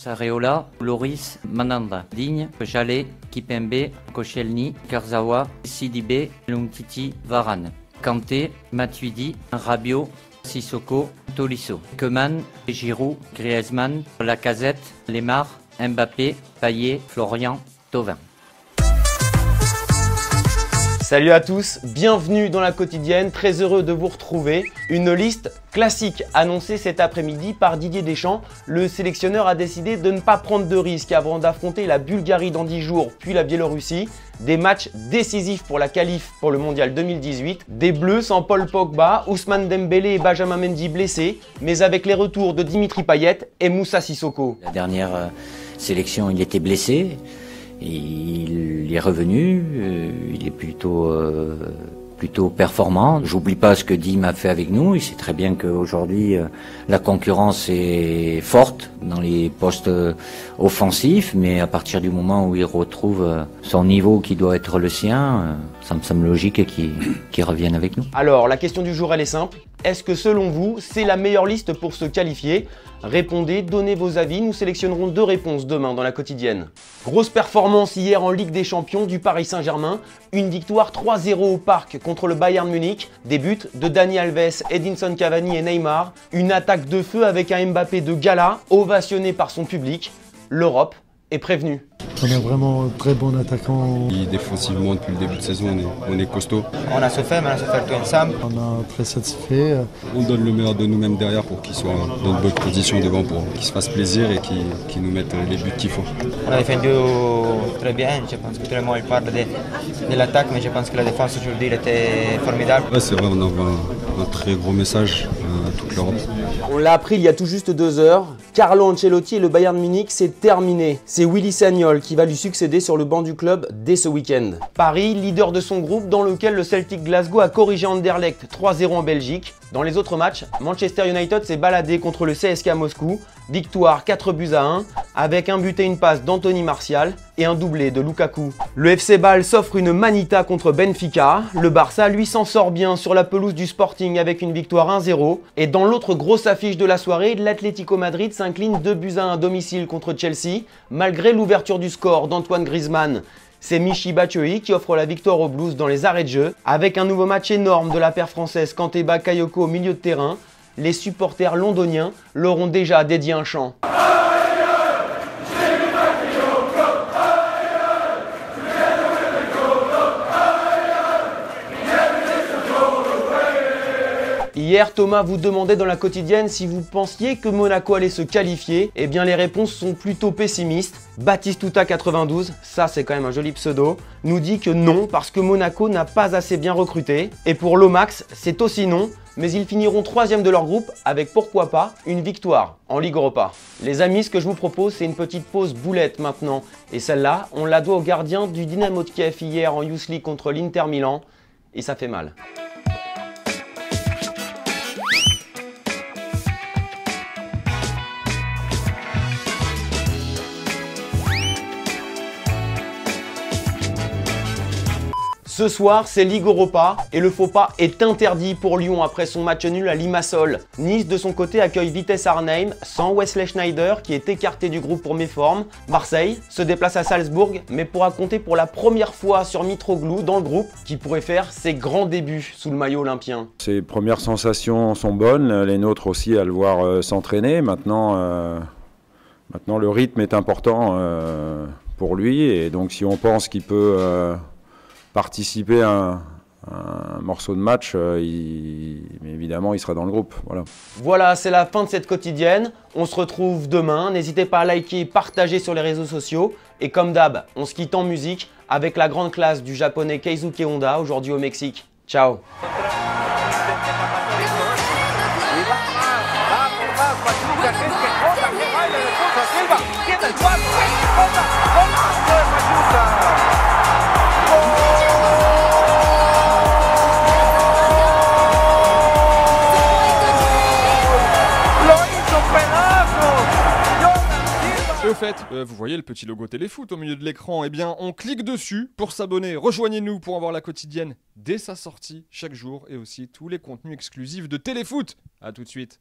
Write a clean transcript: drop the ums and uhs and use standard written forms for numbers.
Sarreola, Loris, Mananda, Digne, Jallet, Kipembe, Koscielny, Kurzawa, Sidibé, Umtiti, Varane, Kanté, Matuidi, Rabiot, Sissoko, Tolisso, Koeman, Giroud, Griezmann, Lacazette, Lemar, Mbappé, Payet, Florian, Thauvin. Salut à tous, bienvenue dans la quotidienne, très heureux de vous retrouver. Une liste classique annoncée cet après-midi par Didier Deschamps. Le sélectionneur a décidé de ne pas prendre de risques avant d'affronter la Bulgarie dans 10 jours, puis la Biélorussie. Des matchs décisifs pour la qualif pour le Mondial 2018. Des Bleus sans Paul Pogba, Ousmane Dembélé et Benjamin Mendy blessés, mais avec les retours de Dimitri Payet et Moussa Sissoko. La dernière sélection, il était blessé. Il est revenu, il est plutôt performant. J'oublie pas ce que Dim a fait avec nous. Il sait très bien qu'aujourd'hui la concurrence est forte dans les postes offensifs, mais à partir du moment où il retrouve son niveau qui doit être le sien, ça me semble logique qu'il revienne avec nous. Alors la question du jour elle est simple. Est-ce que selon vous, c'est la meilleure liste pour se qualifier? Répondez, donnez vos avis, nous sélectionnerons 2 réponses demain dans la quotidienne. Grosse performance hier en Ligue des Champions du Paris Saint-Germain, une victoire 3-0 au Parc contre le Bayern Munich, des buts de Dani Alves, Edinson Cavani et Neymar, une attaque de feu avec un Mbappé de gala, ovationné par son public. L'Europe est prévenue. On a vraiment un très bon attaquant. Défensivement, depuis le début de saison, on est costaud. On a souffert, mais on a souffert tout ensemble. On est très satisfait. On donne le meilleur de nous-mêmes derrière pour qu'ils soient dans de bonnes conditions devant, pour qu'ils se fassent plaisir et qu'ils nous mettent les buts qu'il faut. On a défendu très bien. Je pense que tout le monde parle de l'attaque, mais je pense que la défense aujourd'hui était formidable. Ouais, c'est vrai, on envoie un très gros message à toute l'Europe. On l'a appris il y a tout juste 2 heures. Carlo Ancelotti et le Bayern Munich, c'est terminé. C'est Willy Sagnol qui va lui succéder sur le banc du club dès ce week-end. Paris, leader de son groupe dans lequel le Celtic Glasgow a corrigé Anderlecht 3-0 en Belgique. Dans les autres matchs, Manchester United s'est baladé contre le CSKA Moscou. Victoire 4-1 avec un but et une passe d'Anthony Martial et un doublé de Lukaku. Le FC Bâle s'offre une manita contre Benfica. Le Barça, lui, s'en sort bien sur la pelouse du Sporting avec une victoire 1-0. Et dans l'autre grosse affiche de la soirée, l'Atlético Madrid s'incline 2-1 à domicile contre Chelsea, malgré l'ouverture du score d'Antoine Griezmann. C'est Michy Batshuayi qui offre la victoire aux Blues dans les arrêts de jeu. Avec un nouveau match énorme de la paire française Kanté Bakayoko au milieu de terrain, les supporters londoniens leur ont déjà dédié un chant. Hier, Thomas vous demandait dans la quotidienne si vous pensiez que Monaco allait se qualifier. Eh bien, les réponses sont plutôt pessimistes. Batistuta 92, ça c'est quand même un joli pseudo, nous dit que non parce que Monaco n'a pas assez bien recruté. Et pour l'Omax, c'est aussi non, mais ils finiront 3e de leur groupe avec pourquoi pas une victoire en Ligue Europa. Les amis, ce que je vous propose, c'est une petite pause boulette maintenant. Et celle-là, on la doit au gardien du Dynamo de Kiev hier en Youth League contre l'Inter Milan. Et ça fait mal. Ce soir, c'est Ligue Europa et le faux pas est interdit pour Lyon après son match nul à Limassol. Nice, de son côté, accueille Vitesse Arnhem sans Wesley Schneider qui est écarté du groupe pour méforme. Marseille se déplace à Salzbourg mais pourra compter pour la première fois sur Mitroglou dans le groupe qui pourrait faire ses grands débuts sous le maillot olympien. Ses premières sensations sont bonnes, les nôtres aussi à le voir s'entraîner. Maintenant, le rythme est important pour lui et donc si on pense qu'il peut participer à un morceau de match, évidemment il sera dans le groupe. Voilà, c'est la fin de cette quotidienne. On se retrouve demain. N'hésitez pas à liker, partager sur les réseaux sociaux. Et comme d'hab, on se quitte en musique avec la grande classe du japonais Keisuke Honda, aujourd'hui au Mexique. Ciao. Et au fait, vous voyez le petit logo Téléfoot au milieu de l'écran, eh bien on clique dessus pour s'abonner. Rejoignez-nous pour avoir la quotidienne dès sa sortie chaque jour et aussi tous les contenus exclusifs de Téléfoot. A tout de suite.